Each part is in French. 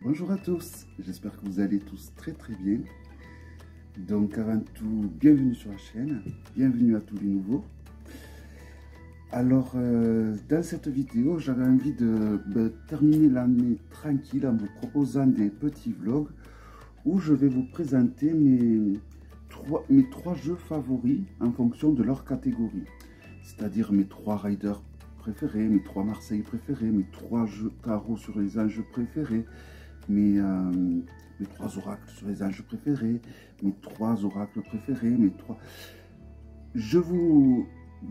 Bonjour à tous, j'espère que vous allez tous très bien. Donc avant tout, bienvenue sur la chaîne, bienvenue à tous les nouveaux. Alors dans cette vidéo, j'avais envie de terminer l'année tranquille en vous proposant des petits vlogs où je vais vous présenter mes trois jeux favoris en fonction de leur catégorie. C'est-à-dire mes 3 riders préférés, mes 3 Marseille préférés, mes 3 jeux tarot sur les enjeux préférés, mes 3 oracles sur les anges préférés, mes 3 oracles préférés,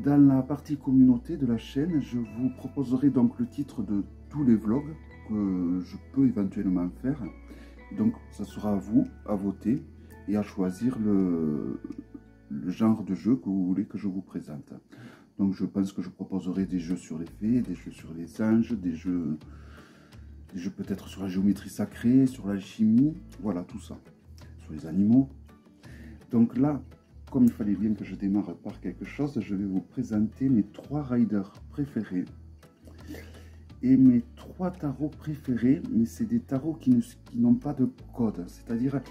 dans la partie communauté de la chaîne, je vous proposerai donc le titre de tous les vlogs que je peux éventuellement faire. Donc ça sera à vous à voter et à choisir le genre de jeu que vous voulez que je vous présente. Donc je pense que je proposerai des jeux sur les fées, des jeux sur les anges, des jeux peut-être sur la géométrie sacrée, sur l'alchimie, voilà tout ça, sur les animaux. Donc là, comme il fallait bien que je démarre par quelque chose, je vais vous présenter mes 3 riders préférés et mes 3 tarots préférés, mais c'est des tarots qui n'ont pas de code, c'est-à-dire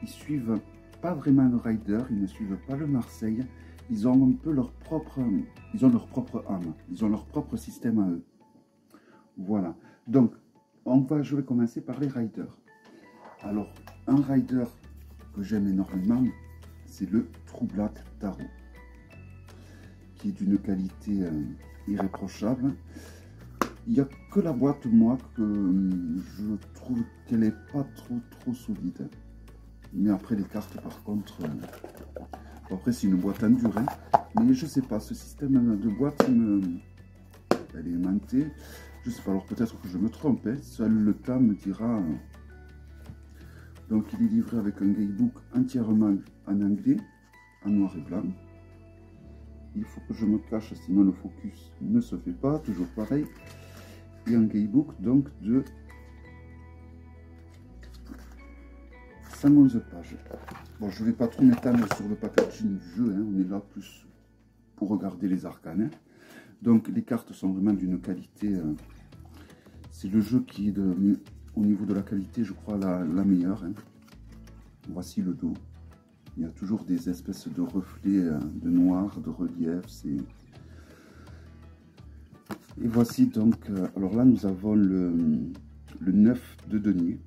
ils suivent pas vraiment le rider, ils ne suivent pas le Marseille, ils ont un peu leur propre âme, ils ont leur propre système à eux. Voilà, donc je vais commencer par les riders. Alors, un rider que j'aime énormément, c'est le Troublat Tarot, qui est d'une qualité irréprochable. Il n'y a que la boîte, moi, que je trouve qu'elle n'est pas trop solide. Mais après, les cartes, par contre, après, c'est une boîte en dur, hein. Mais je sais pas, ce système de boîte, elle est aimantée. Je sais pas, alors peut-être que je me trompe, hein. Seul le temps me dira. Donc il est livré avec un guidebook entièrement en anglais, en noir et blanc. Il faut que je me cache, sinon le focus ne se fait pas, toujours pareil. Et un guidebook donc de 111 pages. Bon, je ne vais pas trop m'étendre sur le packaging du jeu, hein. On est là plus pour regarder les arcanes, hein. Donc les cartes sont vraiment d'une qualité, c'est le jeu qui est au niveau de la qualité, je crois, la meilleure, hein. Voici le dos. Il y a toujours des espèces de reflets de noir, de relief. Et voici donc, alors là nous avons le 9 de denier,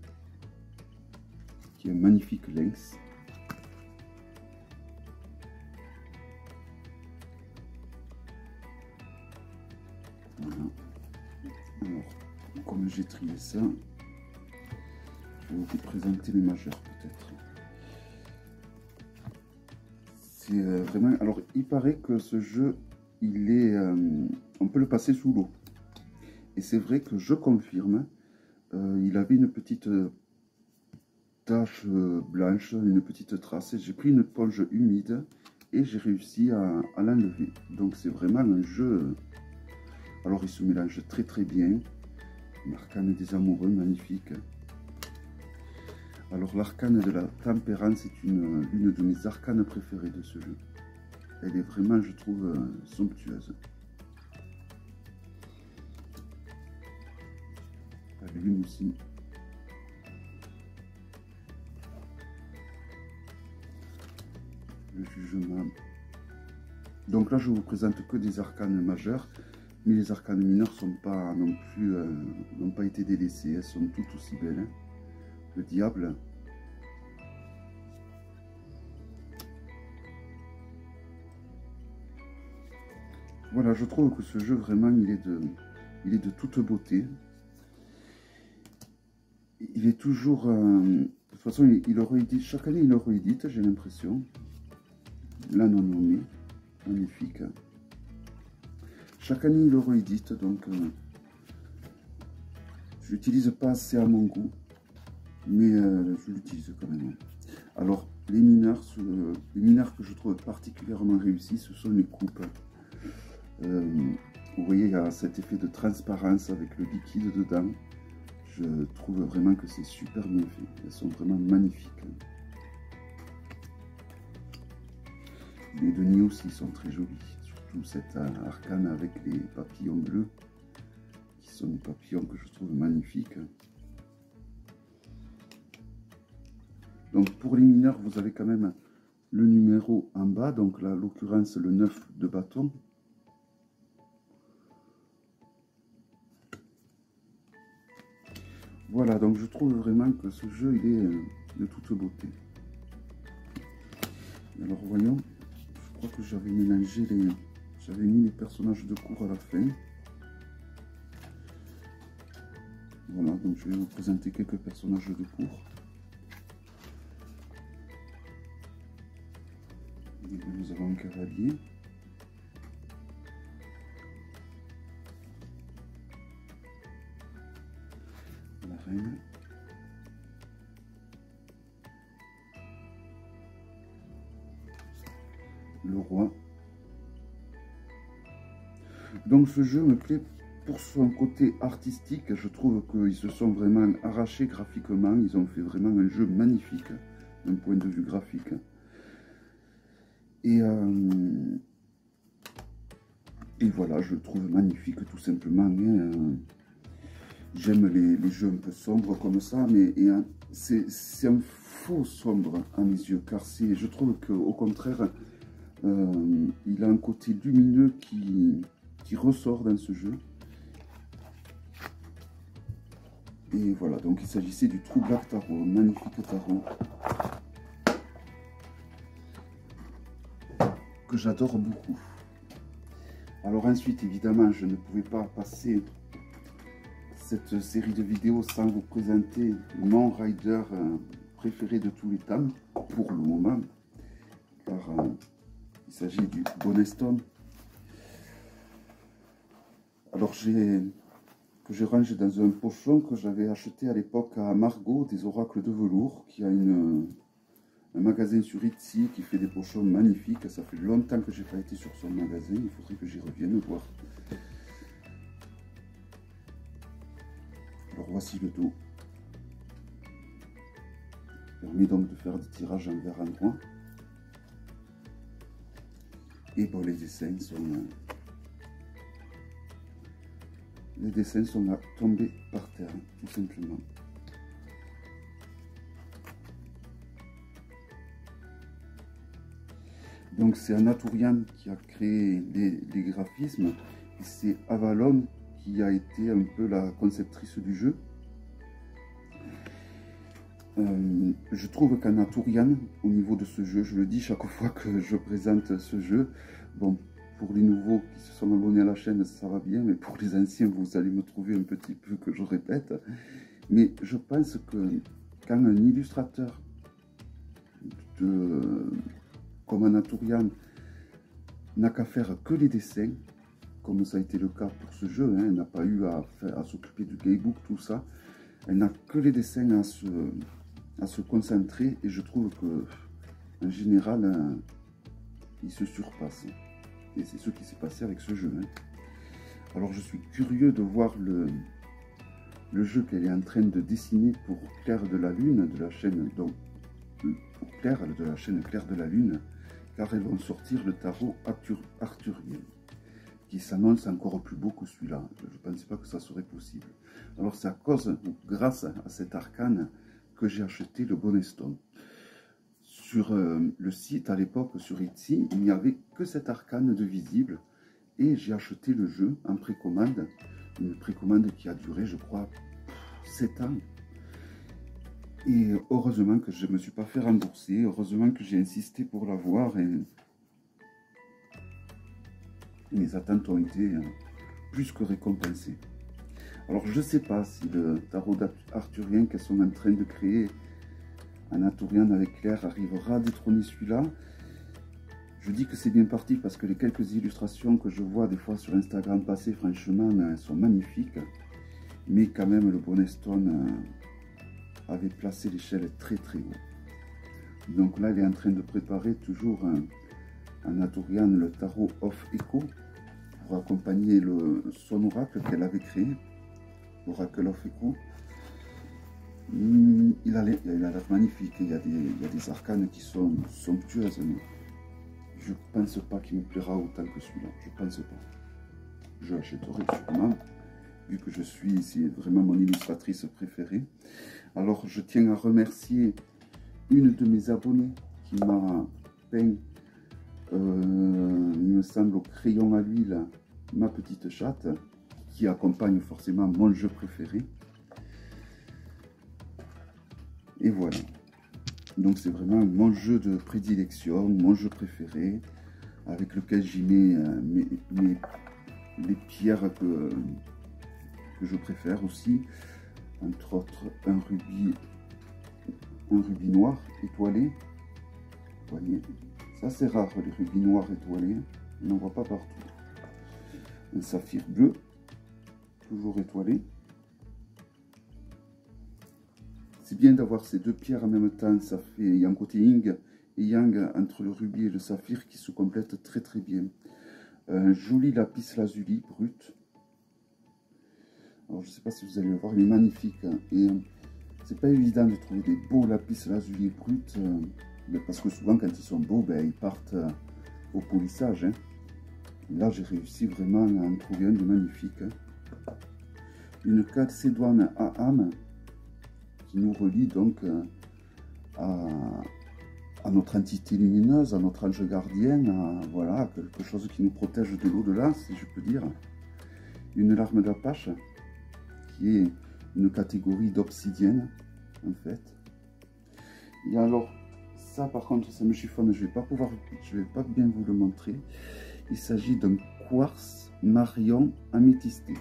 qui est un magnifique lynx. Voilà. Alors, comme j'ai trié ça, je vais vous présenter les majeurs peut-être. C'est vraiment... Alors, il paraît que ce jeu, il est... on peut le passer sous l'eau. Et c'est vrai que je confirme, il avait une petite tache blanche, une petite trace. J'ai pris une éponge humide et j'ai réussi à l'enlever. Donc, c'est vraiment un jeu... Alors, il se mélange très bien. L'arcane des amoureux, magnifique. Alors, l'arcane de la tempérance est l'une de mes arcanes préférées de ce jeu. Elle est vraiment, je trouve, somptueuse. La lune aussi. Le jugement. Donc là, je vous présente que des arcanes majeures. Mais les arcanes mineures sont pas non plus, n'ont pas été délaissées, elles sont toutes aussi belles, hein. Le diable. Voilà, je trouve que ce jeu vraiment, il est de toute beauté. Il est toujours, de toute façon, il le réédite, chaque année il le réédite, j'ai l'impression. Là non nommé, magnifique. Chaque année, il le réédite, donc je l'utilise pas assez à mon goût, mais je l'utilise quand même. Alors, les mineurs que je trouve particulièrement réussis, ce sont les coupes. Vous voyez, il y a cet effet de transparence avec le liquide dedans. Je trouve vraiment que c'est super bien fait. Elles sont vraiment magnifiques. Les deniers aussi sont très jolis. Surtout cette arcane avec les papillons bleus, qui sont des papillons que je trouve magnifiques. Donc pour les mineurs, vous avez quand même le numéro en bas, donc là, l'occurrence, le 9 de bâton. Voilà, donc je trouve vraiment que ce jeu, il est de toute beauté. Alors voyons, je crois que j'avais mélangé les... J'avais mis les personnages de cours à la fin. Voilà, donc je vais vous présenter quelques personnages de cours. Nous avons un cavalier. La reine. Le roi. Donc ce jeu me plaît pour son côté artistique. Je trouve qu'ils se sont vraiment arrachés graphiquement. Ils ont fait vraiment un jeu magnifique d'un point de vue graphique. Et voilà, je le trouve magnifique tout simplement. J'aime les jeux un peu sombres comme ça, mais c'est un faux sombre à mes yeux, car je trouve qu'au contraire, il a un côté lumineux qui ressort dans ce jeu. Et voilà, donc il s'agissait du True Black Tarot, un magnifique tarot que j'adore beaucoup. Alors ensuite, évidemment, je ne pouvais pas passer cette série de vidéos sans vous présenter mon rider préféré de tous les temps, pour le moment, car il s'agit du Boneston. Alors que j'ai rangé dans un pochon que j'avais acheté à l'époque à Margot des Oracles de Velours, qui a un magasin sur Etsy qui fait des pochons magnifiques. Ça fait longtemps que j'ai pas été sur son magasin, il faudrait que j'y revienne voir. Alors voici le dos. Permet donc de faire des tirages en vert endroit. Et bon, les dessins sont là, tombés par terre, tout simplement. Donc c'est Anaturian qui a créé les graphismes, et c'est Avalon qui a été un peu la conceptrice du jeu. Je trouve qu'Anaturian, au niveau de ce jeu, je le dis chaque fois que je présente ce jeu, bon, pour les nouveaux qui se sont abonnés à la chaîne, ça va bien, mais pour les anciens, vous allez me trouver un petit peu que je répète. Mais je pense que quand un illustrateur comme Anaturian n'a qu'à faire que les dessins, comme ça a été le cas pour ce jeu, hein, elle n'a pas eu à s'occuper du gamebook, tout ça, elle n'a que les dessins à se concentrer, et je trouve que en général, il se surpasse. Et c'est ce qui s'est passé avec ce jeu. Hein. Alors je suis curieux de voir le jeu qu'elle est en train de dessiner pour Claire de la Lune, de la chaîne, donc, pour Claire de la chaîne Claire de la Lune, car elles vont sortir le tarot arthurien, qui s'annonce encore plus beau que celui-là. Je ne pensais pas que ça serait possible. Alors c'est à cause, grâce à cet arcane, que j'ai acheté le Boneston. Sur le site à l'époque, sur Etsy, il n'y avait que cet arcane de visible, et j'ai acheté le jeu en précommande, une précommande qui a duré, je crois, 7 ans. Et heureusement que je ne me suis pas fait rembourser, heureusement que j'ai insisté pour l'avoir, et mes attentes ont été plus que récompensées. Alors je ne sais pas si le tarot arthurien qu'elles sont en train de créer, Anaturian avec Claire, arrivera à détrôner celui-là. Je dis que c'est bien parti parce que les quelques illustrations que je vois des fois sur Instagram passer, franchement, elles sont magnifiques. Mais quand même, le Boneston avait placé l'échelle très très haut. Donc là, il est en train de préparer toujours Anaturian le tarot of Echo pour accompagner son oracle qu'elle avait créé, l'oracle of Echo. Il a l'air magnifique, il y a des arcanes qui sont somptueuses, mais je ne pense pas qu'il me plaira autant que celui-là, je pense pas. Je l'achèterai sûrement, vu que c'est vraiment mon illustratrice préférée. Alors je tiens à remercier une de mes abonnées qui m'a peint, il me semble, au crayon à l'huile, ma petite chatte, qui accompagne forcément mon jeu préféré. Et voilà. Donc c'est vraiment mon jeu de prédilection, mon jeu préféré, avec lequel j'y mets les pierres que je préfère aussi, entre autres un rubis noir étoilé. Vous voyez, ça c'est rare les rubis noirs étoilés, on n'en voit pas partout. Un saphir bleu, toujours étoilé. C'est bien d'avoir ces deux pierres en même temps, ça fait, il y a un côté yin et yang entre le rubis et le saphir qui se complètent très très bien. Un joli lapis lazuli brut. Alors je ne sais pas si vous allez le voir, il est magnifique. Hein. Et c'est pas évident de trouver des beaux lapis lazuli bruts, parce que souvent quand ils sont beaux, ben, ils partent au polissage. Hein. Là j'ai réussi vraiment à en trouver un de magnifique. Hein. Une calcédoine à âme qui nous relie donc à notre entité lumineuse, à notre ange gardien, à voilà, quelque chose qui nous protège de l'au-delà, si je peux dire. Une larme d'Apache, qui est une catégorie d'obsidienne, en fait. Et alors, ça par contre, ça me chiffonne, je vais pas bien vous le montrer. Il s'agit d'un quartz marion améthysté.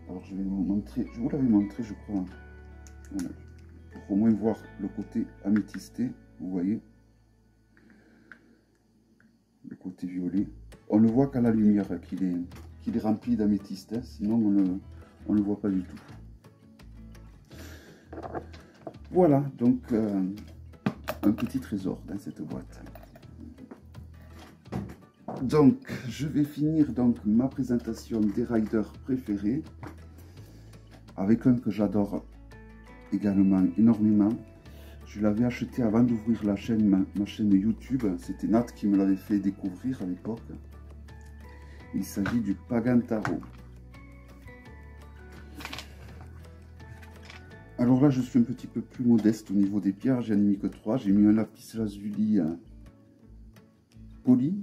Alors je vais vous montrer, je vous l'avais montré je crois. Voilà. Pour au moins voir le côté améthysté, vous voyez. Le côté violet. On ne voit qu'à la lumière qu'il est rempli d'améthyste, hein, sinon on ne le voit pas du tout. Voilà, donc un petit trésor dans cette boîte. Donc, je vais finir donc ma présentation des riders préférés avec un que j'adore également énormément. Je l'avais acheté avant d'ouvrir la chaîne, ma chaîne YouTube. C'était Nat qui me l'avait fait découvrir à l'époque. Il s'agit du Pagantaro. Alors là, je suis un petit peu plus modeste au niveau des pierres. J'en ai mis que 3. J'ai mis un lapis lazuli poli,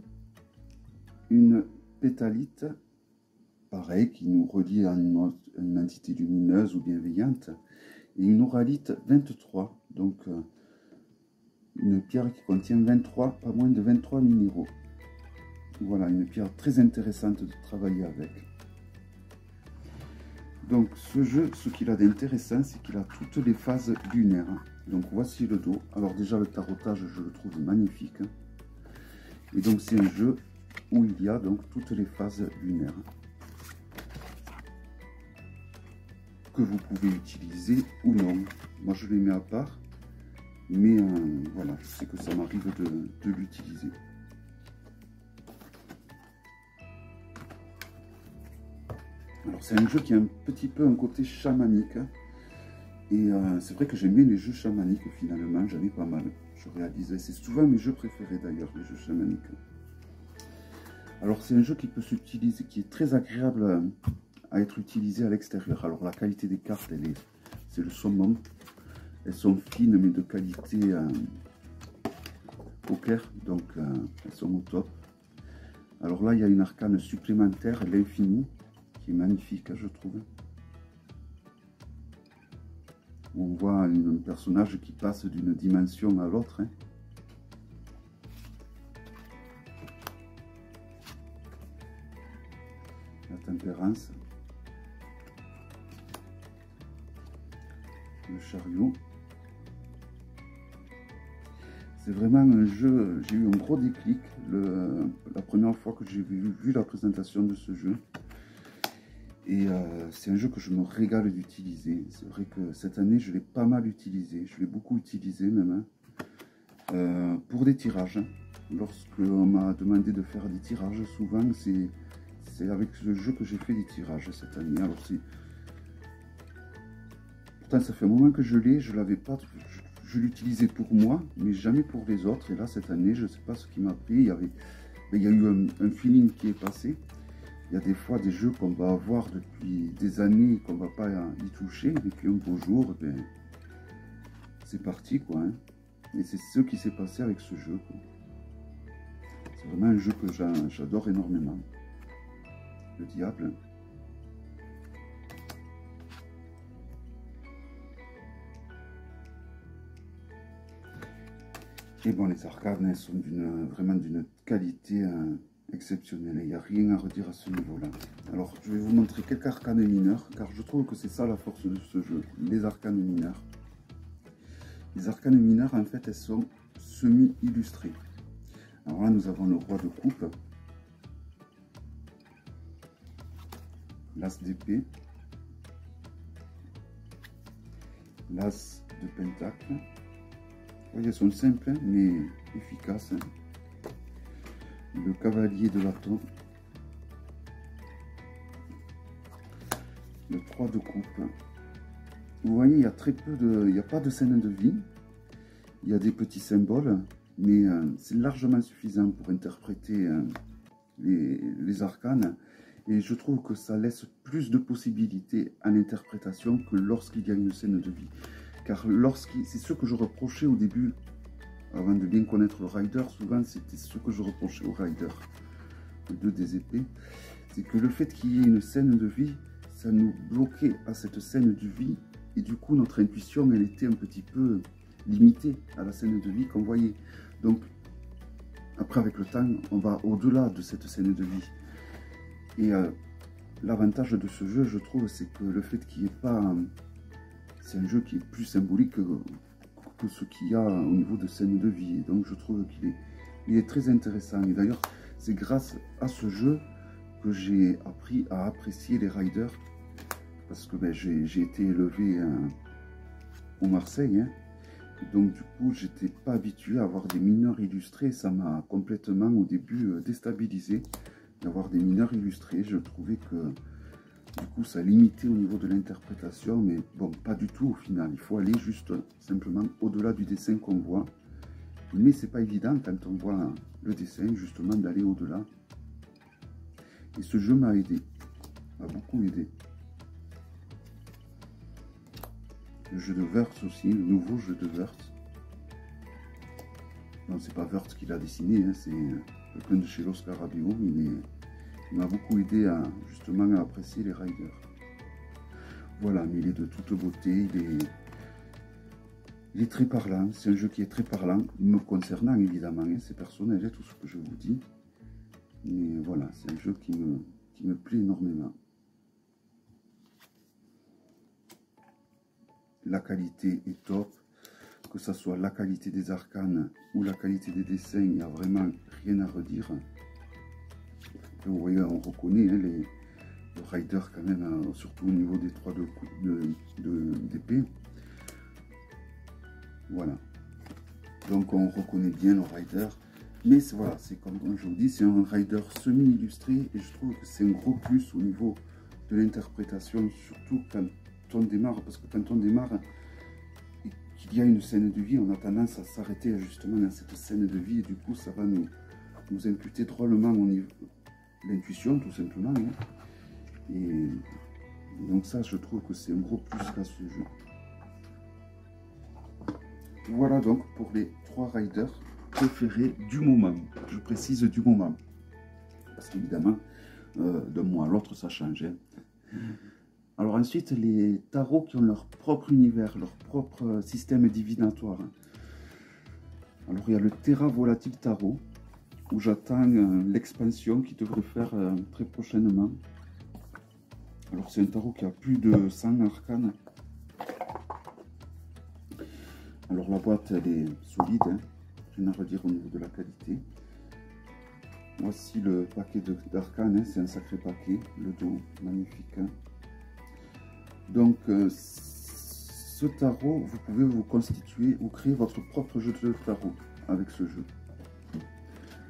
une pétalite, pareil, qui nous relie à une entité lumineuse ou bienveillante, et une oralite 23, donc une pierre qui contient 23, pas moins de 23 minéraux. Voilà, une pierre très intéressante de travailler avec. Donc ce jeu, ce qu'il a d'intéressant, c'est qu'il a toutes les phases lunaires. Donc voici le dos. Alors déjà le tarotage, je le trouve magnifique. Et donc c'est un jeu où il y a donc toutes les phases lunaires que vous pouvez utiliser ou non. Moi je les mets à part, mais voilà, je sais que ça m'arrive de l'utiliser. Alors c'est un jeu qui a un petit peu un côté chamanique, et c'est vrai que j'aime bien les jeux chamaniques finalement, j'en ai pas mal, je réalisais, c'est souvent mes jeux préférés d'ailleurs, les jeux chamaniques. Alors c'est un jeu qui peut s'utiliser, qui est très agréable à être utilisé à l'extérieur. Alors la qualité des cartes, c'est le summum. Elles sont fines mais de qualité poker, donc elles sont au top. Alors là il y a une arcane supplémentaire, l'infini, qui est magnifique je trouve. On voit un personnage qui passe d'une dimension à l'autre. Hein. La tempérance. Le chariot. C'est vraiment un jeu, j'ai eu un gros déclic la première fois que j'ai vu la présentation de ce jeu. Et c'est un jeu que je me régale d'utiliser. C'est vrai que cette année, je l'ai pas mal utilisé. Je l'ai beaucoup utilisé même. Hein. Pour des tirages. Lorsque on m'a demandé de faire des tirages, souvent c'est avec ce jeu que j'ai fait des tirages cette année. Alors pourtant ça fait un moment que je l'ai, je l'avais pas, je l'utilisais pour moi, mais jamais pour les autres. Et là cette année, je ne sais pas ce qui m'a pris. Il y a eu un feeling qui est passé. Il y a des fois des jeux qu'on va avoir depuis des années, qu'on ne va pas y toucher, et puis un beau jour, ben, c'est parti quoi. Hein. Et c'est ce qui s'est passé avec ce jeu. C'est vraiment un jeu que j'adore énormément. Le diable. Et bon, les arcanes elles sont vraiment d'une qualité exceptionnelle. Il n'y a rien à redire à ce niveau-là. Alors, je vais vous montrer quelques arcanes mineurs, car je trouve que c'est ça la force de ce jeu, les arcanes mineurs. Les arcanes mineurs, en fait, elles sont semi-illustrées. Alors là, nous avons le roi de coupe, l'as d'épée, l'as de pentacle. Vous voyez, elles sont simples, hein, mais efficaces. Hein. Le cavalier de bâton, le 3 de coupe. Vous voyez, il y a très peu de... Il n'y a pas de scène de vie. Il y a des petits symboles, mais c'est largement suffisant pour interpréter les arcanes. Et je trouve que ça laisse plus de possibilités à l'interprétation que lorsqu'il y a une scène de vie. Car c'est ce que je reprochais au début, avant de bien connaître le rider, souvent c'était ce que je reprochais au rider, le 2 des épées, c'est que le fait qu'il y ait une scène de vie, ça nous bloquait à cette scène de vie, et du coup notre intuition, elle était un petit peu limitée à la scène de vie qu'on voyait. Donc, après avec le temps, on va au-delà de cette scène de vie. Et l'avantage de ce jeu, je trouve, c'est que le fait qu'il n'y ait pas... c'est un jeu qui est plus symbolique que ce qu'il y a au niveau de scène de vie. Et donc je trouve qu'il est très intéressant. Et d'ailleurs, c'est grâce à ce jeu que j'ai appris à apprécier les riders. Parce que ben, j'ai été élevé au Marseille. Hein. Donc du coup, j'étais pas habitué à avoir des mineurs illustrés. Ça m'a complètement au début déstabilisé d'avoir des mineurs illustrés. Je trouvais que du coup, ça limitait au niveau de l'interprétation, mais bon, pas du tout au final. Il faut aller juste simplement au-delà du dessin qu'on voit. Mais c'est pas évident quand on voit le dessin, justement, d'aller au-delà. Et ce jeu m'a aidé, m'a beaucoup aidé. Le jeu de Wurtz aussi, le nouveau jeu de Wurtz. Non, c'est pas Wurtz qui l'a dessiné, hein, c'est quelqu'un de chez Los Carabeo, il m'a beaucoup aidé justement à apprécier les riders. Voilà, mais il est de toute beauté, il est très parlant, c'est un jeu qui est très parlant, me concernant évidemment, hein, c'est personnel, hein, tout ce que je vous dis. Mais voilà, c'est un jeu qui me plaît énormément. La qualité est top, que ce soit la qualité des arcanes ou la qualité des dessins, il n'y a vraiment rien à redire. Vous voyez, on reconnaît hein, le rider quand même, surtout au niveau des 3 d'épée. Voilà. Donc on reconnaît bien le rider. Mais voilà, c'est comme je vous dis, c'est un rider semi-illustré. Et je trouve que c'est un gros plus au niveau de l'interprétation, surtout quand on démarre. Parce que quand on démarre et qu'il y a une scène de vie, on a tendance à s'arrêter justement dans cette scène de vie. Et du coup, ça va nous imputer drôlement au niveau... l'intuition tout simplement hein. Et donc ça je trouve que c'est un gros plus à ce jeu. Voilà donc pour les 3 riders préférés du moment, je précise du moment parce qu'évidemment d'un mois à l'autre ça change hein. Alors ensuite les tarots qui ont leur propre univers, leur propre système divinatoire. Alors il y a le Terra Volatile Tarot où j'attends l'expansion qui devrait faire très prochainement. Alors c'est un tarot qui a plus de 100 arcanes. Alors la boîte elle est solide, hein. Rien à redire au niveau de la qualité. Voici le paquet d'arcanes, hein. C'est un sacré paquet, le dos magnifique. Hein. Donc ce tarot, vous pouvez vous constituer ou créer votre propre jeu de tarot avec ce jeu.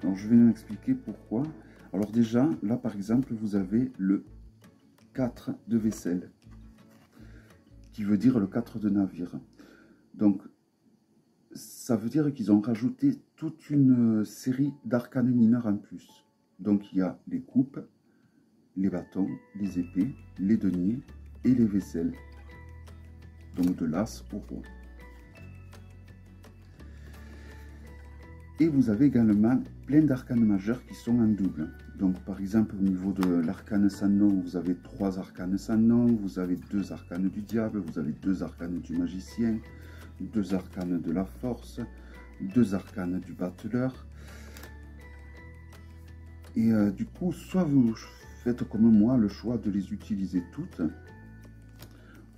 Alors je vais vous expliquer pourquoi. Alors déjà, là par exemple, vous avez le 4 de vaisselle, qui veut dire le 4 de navire. Donc, ça veut dire qu'ils ont rajouté toute une série d'arcanes mineurs en plus. Donc il y a les coupes, les bâtons, les épées, les deniers et les vaisselles. Donc de l'as au roi. Et vous avez également plein d'arcanes majeurs qui sont en double. Donc par exemple au niveau de l'arcane sans nom, vous avez 3 arcanes sans nom, vous avez 2 arcanes du diable, vous avez 2 arcanes du magicien, 2 arcanes de la force, 2 arcanes du battleur. Et du coup, soit vous faites comme moi le choix de les utiliser toutes,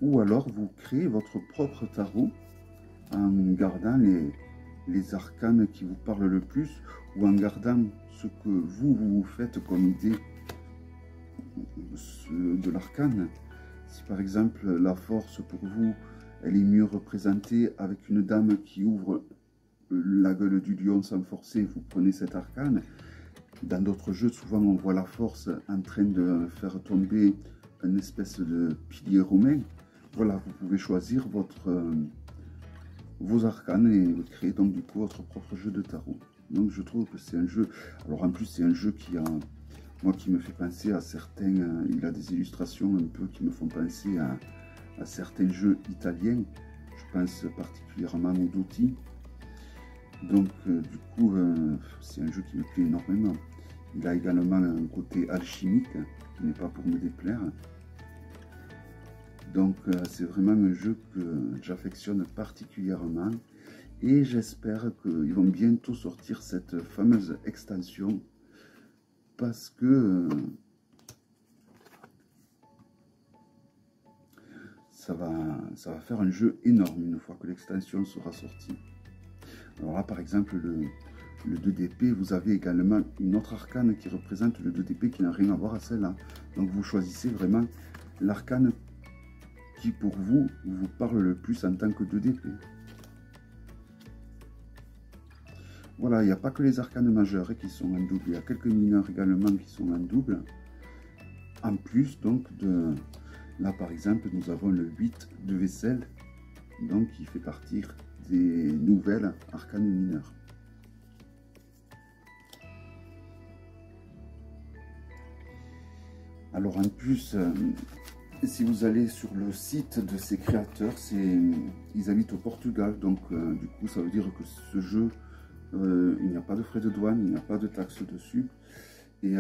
ou alors vous créez votre propre tarot en gardant les arcanes qui vous parlent le plus, ou en gardant ce que vous faites comme idée de l'arcane. Si par exemple la force pour vous, elle est mieux représentée avec une dame qui ouvre la gueule du lion sans forcer, vous prenez cet arcane. Dans d'autres jeux, souvent on voit la force en train de faire tomber une espèce de pilier romain. Voilà, vous pouvez choisir vos arcanes et créer donc du coup votre propre jeu de tarot. Donc je trouve que c'est un jeu, alors en plus c'est un jeu qui me fait penser à certains, il a des illustrations un peu qui me font penser à certains jeux italiens. Je pense particulièrement au Dotti. Donc du coup c'est un jeu qui me plaît énormément. Il a également un côté alchimique qui n'est pas pour me déplaire. Donc c'est vraiment un jeu que j'affectionne particulièrement et j'espère qu'ils vont bientôt sortir cette fameuse extension parce que ça va faire un jeu énorme une fois que l'extension sera sortie. Alors là, par exemple, le 2 d'épée, vous avez également une autre arcane qui représente le 2 d'épée qui n'a rien à voir à celle-là. Donc vous choisissez vraiment l'arcane qui, pour vous parle le plus en tant que 2 d'épée. Voilà, il n'y a pas que les arcanes majeures qui sont en double, il y a quelques mineurs également qui sont en double. En plus, donc, là par exemple, nous avons le 8 de vaisselle, donc qui fait partie des nouvelles arcanes mineures. Alors en plus, si vous allez sur le site de ces créateurs, ils habitent au Portugal, donc du coup ça veut dire que ce jeu, il n'y a pas de frais de douane, il n'y a pas de taxes dessus. Et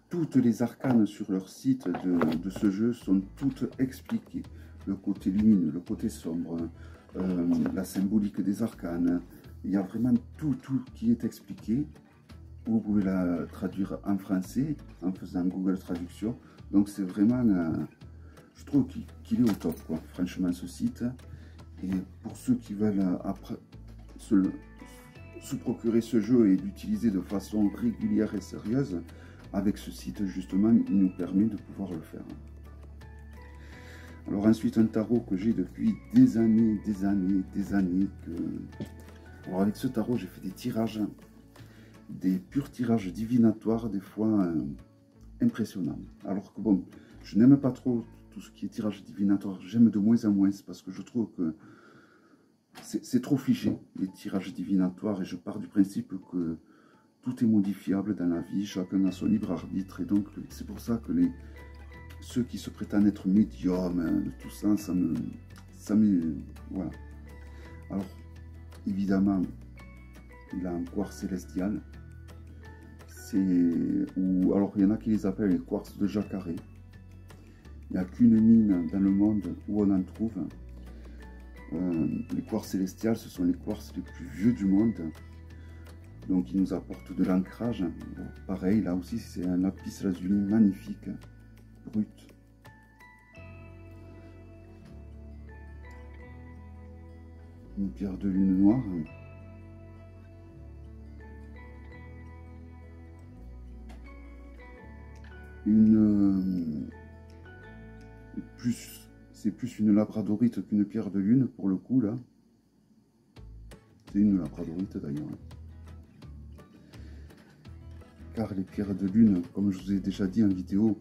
toutes les arcanes sur leur site de ce jeu sont toutes expliquées. Le côté lumineux, le côté sombre, la symbolique des arcanes. Il y a vraiment tout qui est expliqué. Vous pouvez la traduire en français en faisant Google Traduction. Donc c'est vraiment, je trouve qu'il est au top, quoi, franchement, ce site. Et pour ceux qui veulent après se procurer ce jeu et l'utiliser de façon régulière et sérieuse, avec ce site justement, il nous permet de pouvoir le faire. Alors ensuite, un tarot que j'ai depuis des années. Alors avec ce tarot, j'ai fait des tirages, des purs tirages divinatoires, des fois impressionnants. Alors que bon, je n'aime pas trop tout ce qui est tirage divinatoire, j'aime de moins en moins, parce que je trouve que c'est trop figé, les tirages divinatoires, et je pars du principe que tout est modifiable dans la vie, chacun a son libre arbitre, et donc c'est pour ça que ceux qui se prétendent être médiums, tout ça, ça me voilà. Alors, évidemment, il a un quartz célestial. Alors, il y en a qui les appellent les quartz de Jacare. Il n'y a qu'une mine dans le monde où on en trouve. Les quartz célestials, ce sont les quartz les plus vieux du monde. Donc, ils nous apportent de l'ancrage. Bon, pareil, là aussi, c'est un lapis lazuli magnifique. Brut. Une pierre de lune noire. C'est plus une labradorite qu'une pierre de lune pour le coup là. C'est une labradorite d'ailleurs. Car les pierres de lune, comme je vous ai déjà dit en vidéo,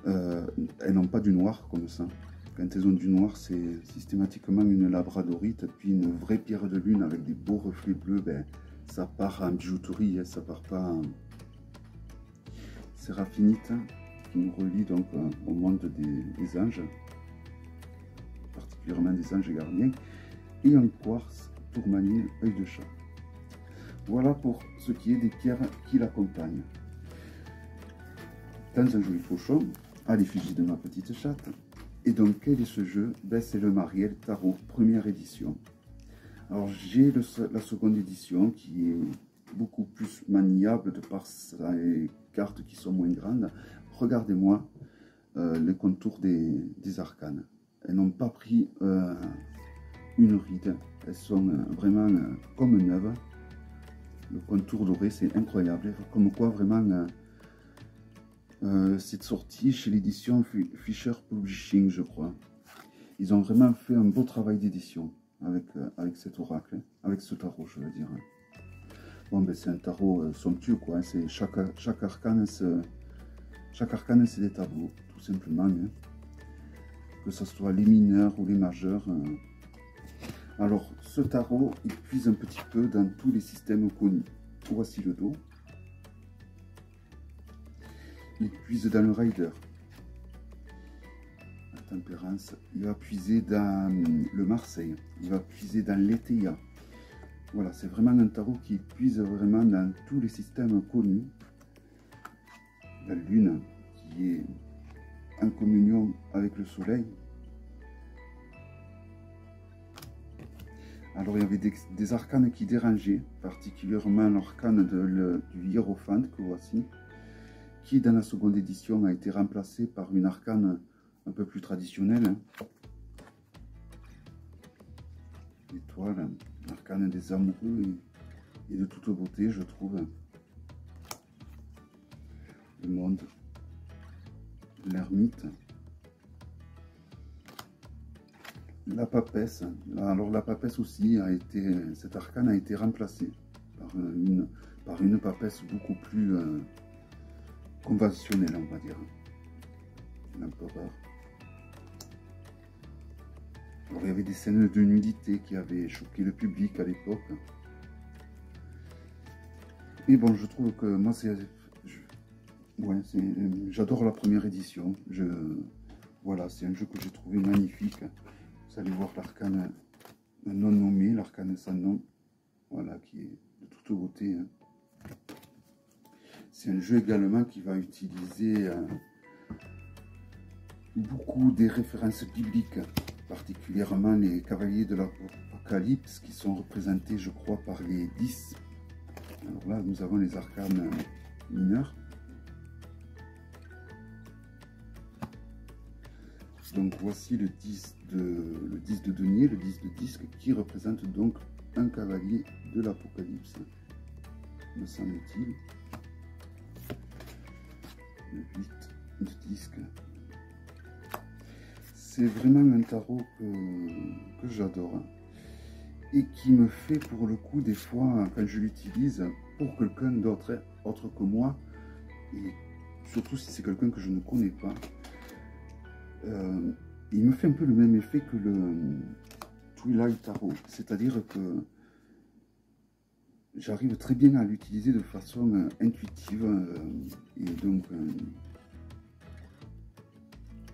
elles n'ont pas du noir comme ça. Quand elles ont du noir, c'est systématiquement une labradorite. Puis une vraie pierre de lune avec des beaux reflets bleus, ben, ça part en bijouterie, hein, ça part pas en... C'est raffinite qui nous relie donc au monde des anges, particulièrement des anges gardiens, et un quartz tourmaline œil de chat. Voilà pour ce qui est des pierres qui l'accompagnent. Dans un joli pochon, à l'effigie de ma petite chatte. Et donc, quel est ce jeu? Ben, c'est le Marielle Tarot, première édition. Alors, j'ai la seconde édition qui est beaucoup plus maniable de par ses cartes qui sont moins grandes. Regardez-moi les contours des arcanes. Elles n'ont pas pris une ride. Elles sont vraiment comme neuves. Le contour doré, c'est incroyable. Comme quoi, vraiment, cette sortie chez l'édition Fisher Publishing, je crois. Ils ont vraiment fait un beau travail d'édition avec cet oracle, avec ce tarot, je veux dire. Bon, ben, c'est un tarot somptueux, quoi. C'est chaque arcane, c'est des tableaux, tout simplement. Hein. Que ce soit les mineurs ou les majeurs. Alors, ce tarot, il puise un petit peu dans tous les systèmes connus. Voici le dos. Il puise dans le Rider. La Tempérance. Il va puiser dans le Marseille. Il va puiser dans l'Eteia. Voilà, c'est vraiment un tarot qui puise vraiment dans tous les systèmes connus. La Lune, qui est en communion avec le Soleil. Alors, il y avait des arcanes qui dérangeaient, particulièrement l'arcane du Hiérophante, que voici, qui, dans la seconde édition, a été remplacé par une arcane un peu plus traditionnelle. Hein. L'étoile, l'arcane des amoureux et de toute beauté, je trouve. Le monde, l'ermite. La papesse, alors la papesse aussi cet arcane a été remplacé par une papesse beaucoup plus conventionnelle, on va dire. L'empereur. Alors il y avait des scènes de nudité qui avaient choqué le public à l'époque. Et bon, je trouve que moi j'adore la première édition. Voilà, c'est un jeu que j'ai trouvé magnifique. Vous allez voir l'arcane non nommé, l'arcane sans nom, voilà, qui est de toute beauté. Hein. C'est un jeu également qui va utiliser beaucoup des références bibliques, particulièrement les cavaliers de l'Apocalypse, qui sont représentés, je crois, par les 10. Alors là, nous avons les arcanes mineurs. Donc voici le 10 de denier, le 10 de disque, qui représente donc un cavalier de l'Apocalypse, me semble-t-il. Le 8 de disque. C'est vraiment un tarot que j'adore et qui me fait pour le coup des fois, quand je l'utilise, pour quelqu'un d'autre, autre que moi, et surtout si c'est quelqu'un que je ne connais pas, il me fait un peu le même effet que le Twilight Tarot, c'est-à-dire que j'arrive très bien à l'utiliser de façon intuitive et donc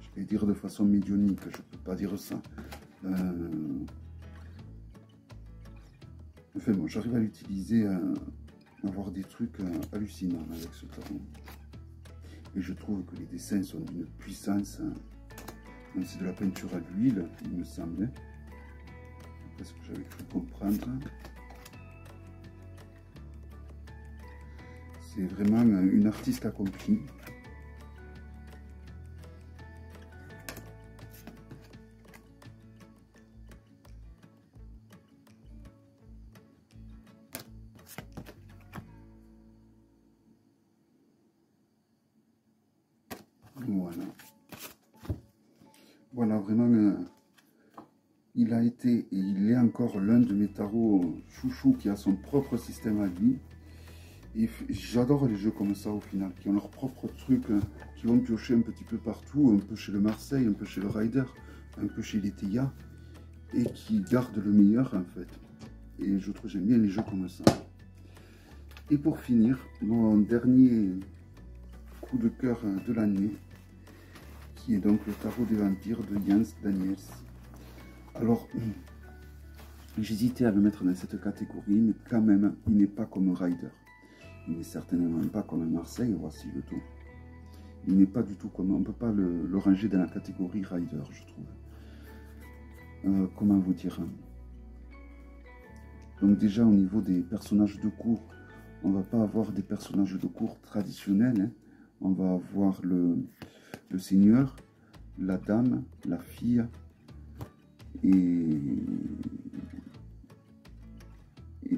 je vais dire de façon médiumnique, je peux pas dire ça. Enfin bon, j'arrive à l'utiliser, à avoir des trucs hallucinants avec ce tarot. Et je trouve que les dessins sont d'une puissance. C'est de la peinture à l'huile, il me semblait. C'est ce que j'avais cru comprendre. C'est vraiment une artiste accomplie. Voilà. Voilà, vraiment, il a été et il est encore l'un de mes tarots chouchou qui a son propre système à lui. Et j'adore les jeux comme ça au final, qui ont leur propre truc, qui vont piocher un petit peu partout, un peu chez le Marseille, un peu chez le Rider, un peu chez l'Eteia, et qui gardent le meilleur en fait. Et je trouve j'aime bien les jeux comme ça. Et pour finir, mon dernier coup de cœur de l'année, qui est donc le tarot des vampires de Jens Daniels. Alors, J'hésitais à le mettre dans cette catégorie, mais quand même, il n'est pas comme un rider. Il n'est certainement pas comme un Marseille, voici le tout. Il n'est pas du tout comme... On ne peut pas le ranger dans la catégorie rider, je trouve. Comment vous dire? Donc déjà, au niveau des personnages de cour, on ne va pas avoir des personnages de cour traditionnels. Hein. On va avoir le seigneur, la dame, la fille et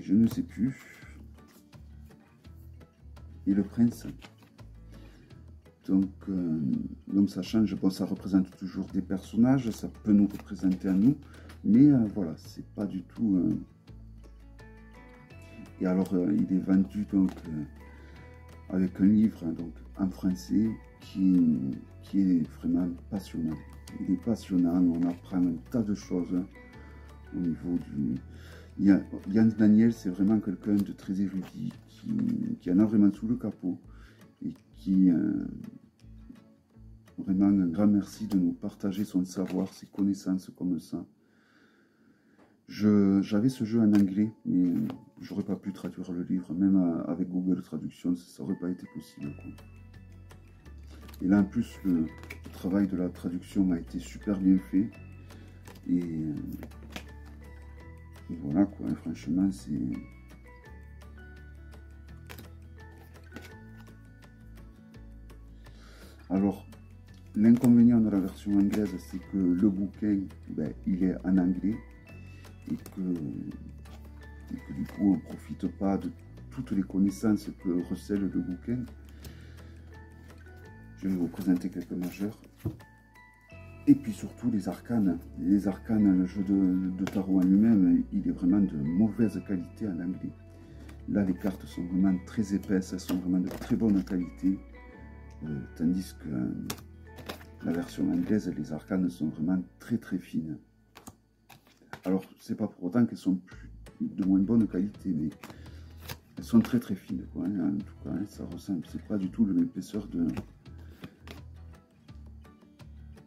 je ne sais plus. Et le prince. Donc ça change. Bon, ça représente toujours des personnages, ça peut nous représenter à nous, mais voilà, c'est pas du tout. Et alors, il est vendu donc avec un livre donc en français qui est vraiment passionnant. Il est passionnant, on apprend un tas de choses au niveau du... Yann Daniel, c'est vraiment quelqu'un de très érudit, qui en a vraiment sous le capot, et qui... vraiment un grand merci de nous partager son savoir, ses connaissances comme ça. J'avais ce jeu en anglais, mais j'aurais pas pu traduire le livre, même avec Google Traduction, ça aurait pas été possible, quoi. Et là, en plus, le travail de la traduction a été super bien fait. Et voilà, quoi, franchement, c'est... Alors, l'inconvénient de la version anglaise, c'est que le bouquin, ben, il est en anglais. Et que du coup, on ne profite pas de toutes les connaissances que recèle le bouquin. Je vais vous présenter quelques majeurs. Et puis surtout les arcanes. Les arcanes, le jeu de tarot en lui-même, il est vraiment de mauvaise qualité en anglais. Là, les cartes sont vraiment très épaisses, elles sont vraiment de très bonne qualité. Tandis que la version anglaise, les arcanes sont vraiment très très fines. Alors, c'est pas pour autant qu'elles sont de moins bonne qualité, mais elles sont très très fines, quoi, hein. En tout cas, hein, ça ressemble, c'est pas du tout l'épaisseur de...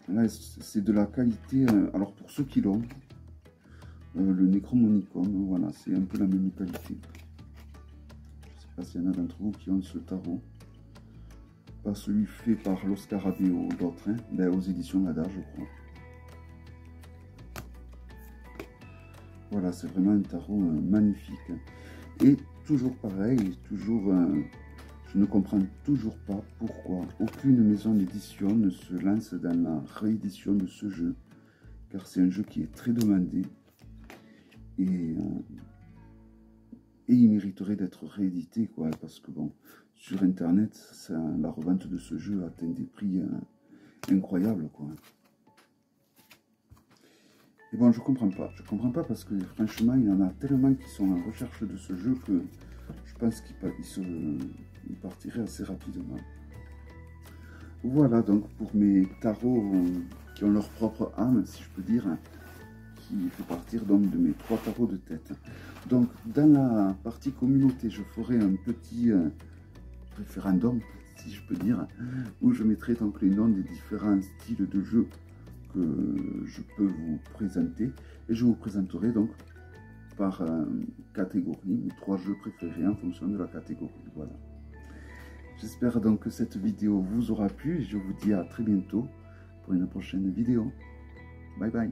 Là, c'est de la qualité, alors pour ceux qui l'ont, le Necromonicon, voilà, c'est un peu la même qualité. Je sais pas s'il y en a d'entre vous qui ont ce tarot. Pas celui fait par l'Oscar Abbé ou d'autres, hein, ben, aux éditions Hadar, je crois. Voilà, c'est vraiment un tarot magnifique. Et toujours pareil, toujours, je ne comprends toujours pas pourquoi aucune maison d'édition ne se lance dans la réédition de ce jeu. Car c'est un jeu qui est très demandé. Et il mériterait d'être réédité, quoi. Parce que bon, sur Internet, la revente de ce jeu atteint des prix incroyables, quoi. Et bon, je comprends pas parce que franchement, il y en a tellement qui sont en recherche de ce jeu que je pense qu'il partirait assez rapidement. Voilà donc pour mes tarots qui ont leur propre âme, si je peux dire, qui fait partir donc de mes 3 tarots de tête. Donc dans la partie communauté, je ferai un petit référendum, si je peux dire, où je mettrai donc les noms des différents styles de jeu que je peux vous présenter, et je vous présenterai donc par catégorie mes 3 jeux préférés en fonction de la catégorie. Voilà, j'espère donc que cette vidéo vous aura plu et je vous dis à très bientôt pour une prochaine vidéo. Bye bye.